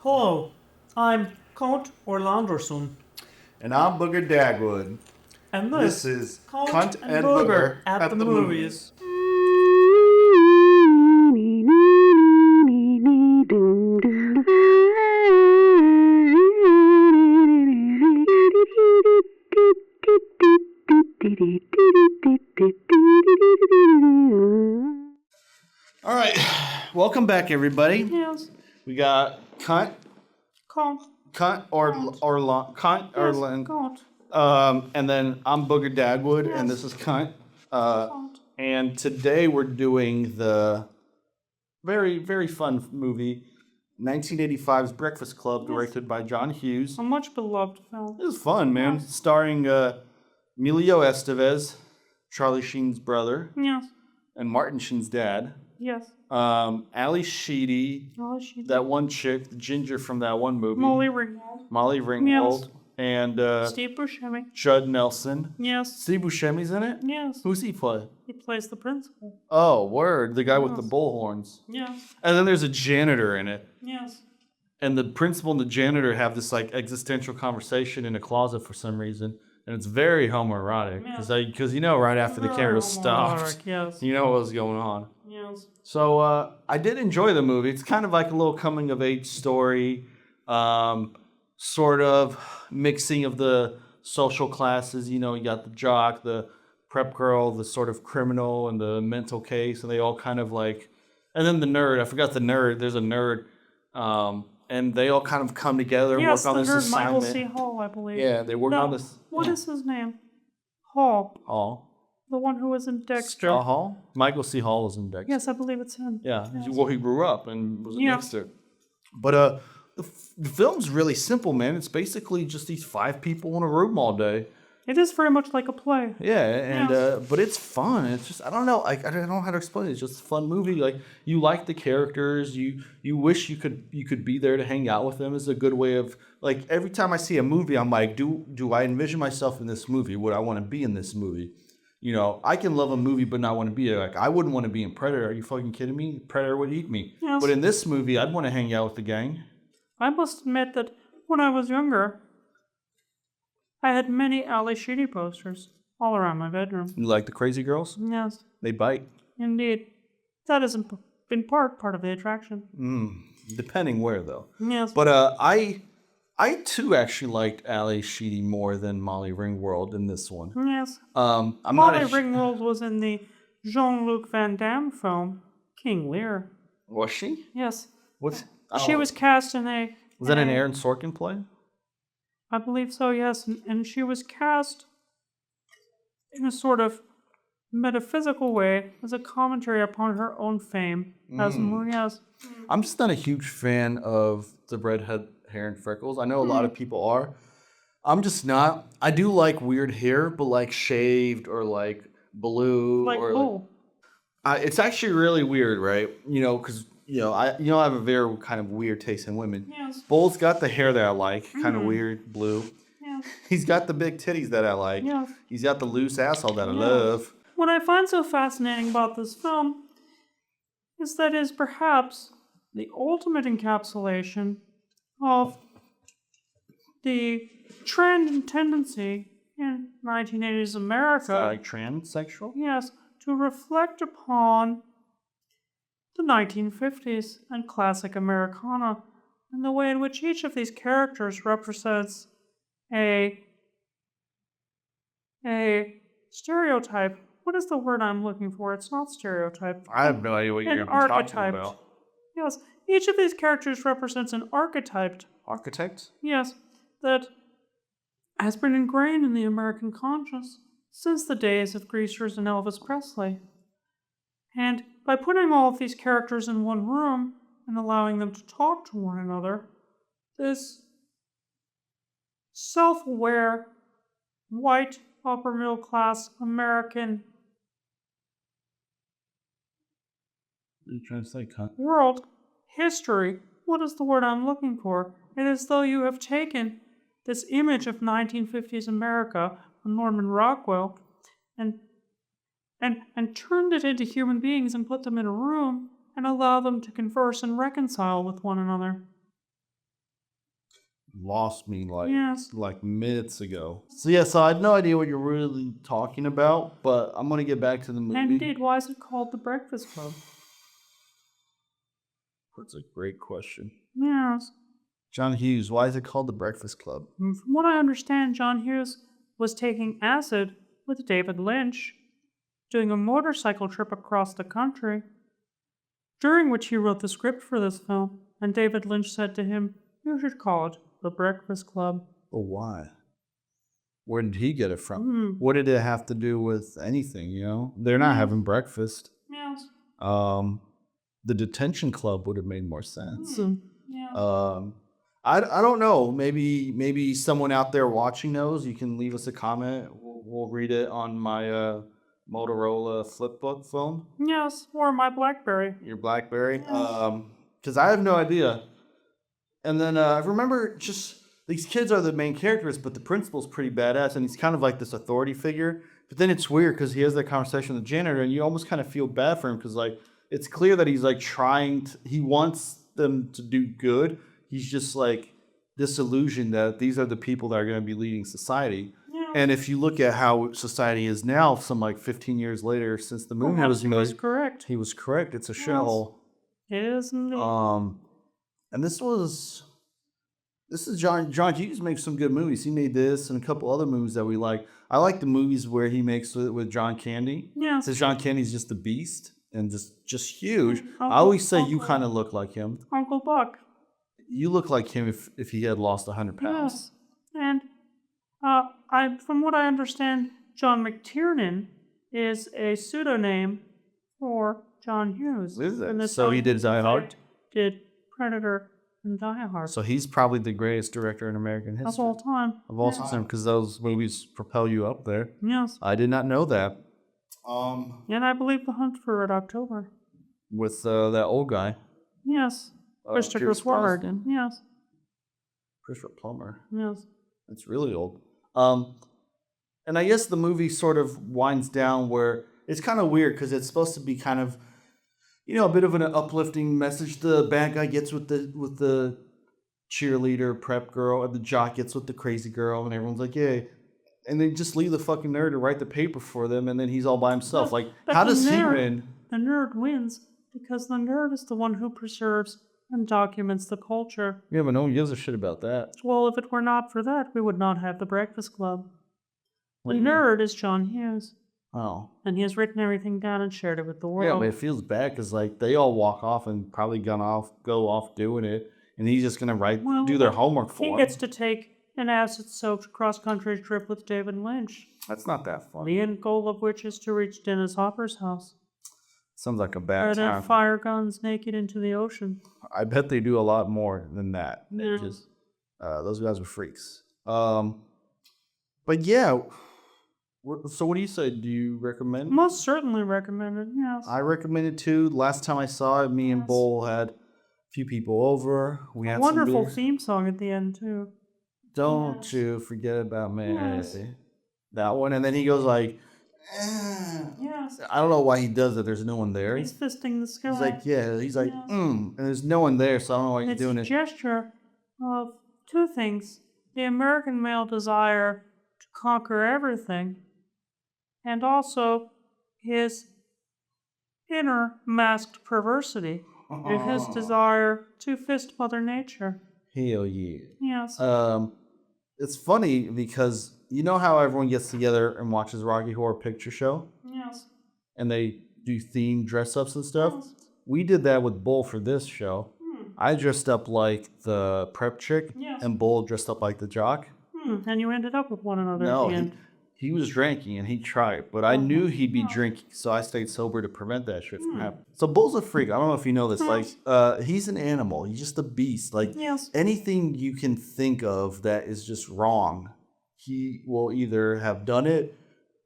Hello, I'm Kont Orlanderson, And I'm Booger Dagwood. and This this is Kont Kont and and Booger Booger at the movies. All right, welcome back, everybody. Yes, We got Kont, Kont. Kont Yes, Kont. and then I'm Booger Dagwood, Yes. and this is Kont. Kont. And today we're doing the very, very fun movie, 1985's Breakfast Club, directed by John Hughes. A much beloved film. It was fun, man. Yes. Starring Emilio Estevez, Charlie Sheen's brother, Yes, and Martin Sheen's dad. yes. Ali Sheedy, Oh, she that one chick, the ginger from that one movie. Molly Ringwald. Molly Ringwald. And Steve Buscemi. Judd Nelson. Yes, Steve Buscemi's in it? yes. Who's he play? He plays the principal. Oh, word. The guy with the Yes. bullhorns. Yes, And then there's a janitor in it. yes. And the principal and the janitor have this like existential conversation in a closet for some reason. And it's very homoerotic. Because you know right after the camera was stopped, Yes, you know what was going on. yes. So I did enjoy the movie. It's kind of like a little coming of age story, sort of mixing of the social classes. You know, you got the jock, the prep girl, the sort of criminal, and the mental case, and they all kind of like, and then the nerd. I forgot the nerd. There's a nerd, and they all kind of come together and Yes, work on the this nerd Michael assignment. C. Hall, I believe. Yeah, they work No, on this. What is his name? Hall. Hall? The one who was in Dexter. Hall? Michael C. Hall is in Dexter. Yes, I believe it's him. Yeah, Yes. well, he grew up and was in Yeah. Dexter. But the film's really simple, man. It's basically just these 5 people in a room all day. It is very much like a play. Yeah, and Yes. but it's fun. It's just I don't know. I don't know how to explain it. It's just a fun movie. Like you like the characters. You wish you could be there to hang out with them. Is a good way of like every time I see a movie, I'm like, do I envision myself in this movie? Would I want to be in this movie? You know, I can love a movie but not want to be there. Like I wouldn't want to be in Predator. Are you fucking kidding me? Predator would eat me. Yes. But in this movie, I'd want to hang out with the gang. I must admit that when I was younger, I had many Ali Sheedy posters all around my bedroom. You like the crazy girls? Yes, They bite. indeed. That has been part of the attraction. Depending where though. Yes. But I too actually liked Ali Sheedy more than Molly Ringwald in this one. Yes. I'm Molly not. Ringwald was in the Jean-Luc Van Damme film, King Lear. Was she? Yes. What's? She was cast in a... Was that an Aaron Sorkin play? I believe so, yes. And she was cast in a sort of metaphysical way as a commentary upon her own fame as yes. I'm just not a huge fan of the redhead hair and freckles. I know a lot of people are. I'm just not. I do like weird hair, but like shaved or like blue Like, or oh, it's actually really weird, right? You know, because I have a very kind of weird taste in women. yes, Bull's got the hair that I like, kind of weird, blue. yes, He's got the big titties that I like. yes. He's got the loose asshole that I Yes. love. What I find so fascinating about this film is that it is perhaps the ultimate encapsulation of the trend and tendency in 1980s America, Like transsexual? yes, to reflect upon the 1950s and classic Americana and the way in which each of these characters represents a stereotype. What is the word I'm looking for? It's not stereotype. I have no idea what An you're talking archetype. about. Yes, each of these characters represents an archetype, Architect? yes, that has been ingrained in the American conscience since the days of Greasers and Elvis Presley. And by putting all of these characters in one room and allowing them to talk to one another, this self-aware, white, upper middle class American What are you trying to say, cunt? world history, what is the word I'm looking for? It is though you have taken this image of 1950s America from Norman Rockwell and turned it into human beings and put them in a room and allow them to converse and reconcile with one another. lost me Yes. like minutes ago. So yeah, so I had no idea what you're really talking about, but I'm gonna get back to the movie. And indeed, why is it called The Breakfast Club? That's a great question. Yes. John Hughes, why is it called The Breakfast Club? And from what I understand, John Hughes was taking acid with David Lynch, doing a motorcycle trip across the country, during which he wrote the script for this film, and David Lynch said to him, "You should call it The Breakfast Club." Oh, why? Where did he get it from? Hmm. What did it have to do with anything, you know? They're not having breakfast. Yes. The detention club would have made more sense. Yeah. I don't know. Maybe someone out there watching knows. You can leave us a comment. We'll read it on my Motorola Flipbook phone. Yes, or my BlackBerry. Your BlackBerry. Because I have no idea. And then I remember just these kids are the main characters, but the principal's pretty badass, and he's kind of like this authority figure. But then it's weird because he has that conversation with the janitor, and you almost kind of feel bad for him because like it's clear that he's like he wants them to do good. He's just like disillusioned that these are the people that are going to be leading society. Yeah. And if you look at how society is now, some like 15 years later since the moon was Perhaps he was made, correct. he was correct. It's a shell. It is indeed. And this is John Hughes makes some good movies. He made this and a couple other movies that we like. I like the movies where he makes with John Candy. Yes. Because John Candy's just a beast and just huge. I Uncle- always say you Uncle- kind of look like him. Uncle Buck. You look like him if he had lost 100 pounds. Yes. And from what I understand, John McTiernan is a pseudonym for John Hughes. Is it? And this So he John did Hughes, Die in Hard? fact, Did Predator and Die Hard. So he's probably the greatest director in American history. Of all time. Of all time, because those movies propel you up there. Yes. I did not know that. And I believe The Hunt for Red October. With that old guy. Yes. Christopher Pierce Swarton. Yes. Christopher Plummer. Yes. It's really old. And I guess the movie sort of winds down where it's kind of weird because it's supposed to be kind of, you know, a bit of an uplifting message. The bad guy gets with the cheerleader prep girl, and the jock gets with the crazy girl, and everyone's like, "Yay!" And they just leave the fucking nerd to write the paper for them, and then he's all by himself. Like, But how the does he nerd- win? The nerd wins because the nerd is the one who preserves and documents the culture. Yeah, but no one gives a shit about that. Well, if it were not for that, we would not have the Breakfast Club. What The do you mean? nerd is John Hughes, Oh. and he has written everything down and shared it with the Yeah, world. but it feels bad because like they all walk off and probably go off doing it, and he's just gonna Well, do their homework for he him. gets to take an acid-soaked cross-country trip with David Lynch, That's not that fun. the end goal of which is to reach Dennis Hopper's house, Sounds like a where bad they time. fire guns naked into the ocean. I bet they do a lot more than that. Yeah. Just those guys were freaks. But yeah. So what do you say? Do you recommend? Most certainly recommend it, yes. I recommend it too. Last time I saw it, me and Yes. Bull had a few people over. We had Wonderful some beers. theme song at the end, too. Don't Yes. you forget about me. Yes. That one, and then he goes like, Yes. I don't know why he does it. There's no one there. He's fisting the sky. He's like, yeah. He's like, Yes. and there's no one there, so I don't know why he's It's doing a it. gesture of two things. The American male desire to conquer everything, and also his inner masked perversity, and his desire to fist Mother Nature. Hell yeah. Yes. It's funny because you know how everyone gets together and watches Rocky Horror Picture Show, Yes. and they do themed dress ups and stuff. Yes. We did that with Bull for this show. I dressed up like the prep chick, Yes. and Bull dressed up like the jock. And you ended up with one another No, at the end. he was drinking and he tried, but I knew he'd be drinking, so I stayed sober to prevent that shit from happening. So Bull's a freak. I don't know if you know this. Like, he's an animal. He's just a beast. Like, Yes. anything you can think of that is just wrong, he will either have done it,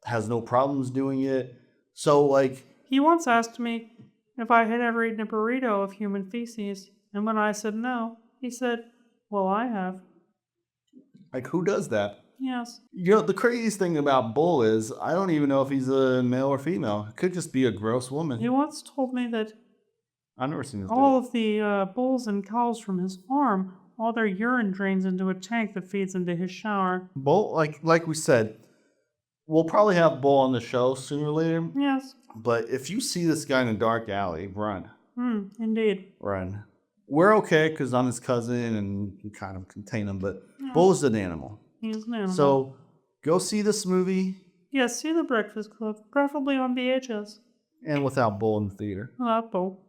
has no problems doing it. So, like, He once asked me if I had ever eaten a burrito of human feces, and when I said no, he said, "Well, I have." who does that? Yes. You know, the craziest thing about Bull is I don't even know if he's a male or female. It could just be a gross woman. He once told me that I've never seen this all of the bulls and cows from his farm All their urine drains into a tank that feeds into his shower. Bull, like we said, we'll probably have Bull on the show sooner or later. Yes. But if you see this guy in a dark alley, run. Indeed. Run. We're okay because I'm his cousin and can kind of contain him, but Yeah. Bull's an animal. He's an animal. So go see this movie. Yes, see The Breakfast Club, preferably on VHS. And without Bull in the theater. Without Bull.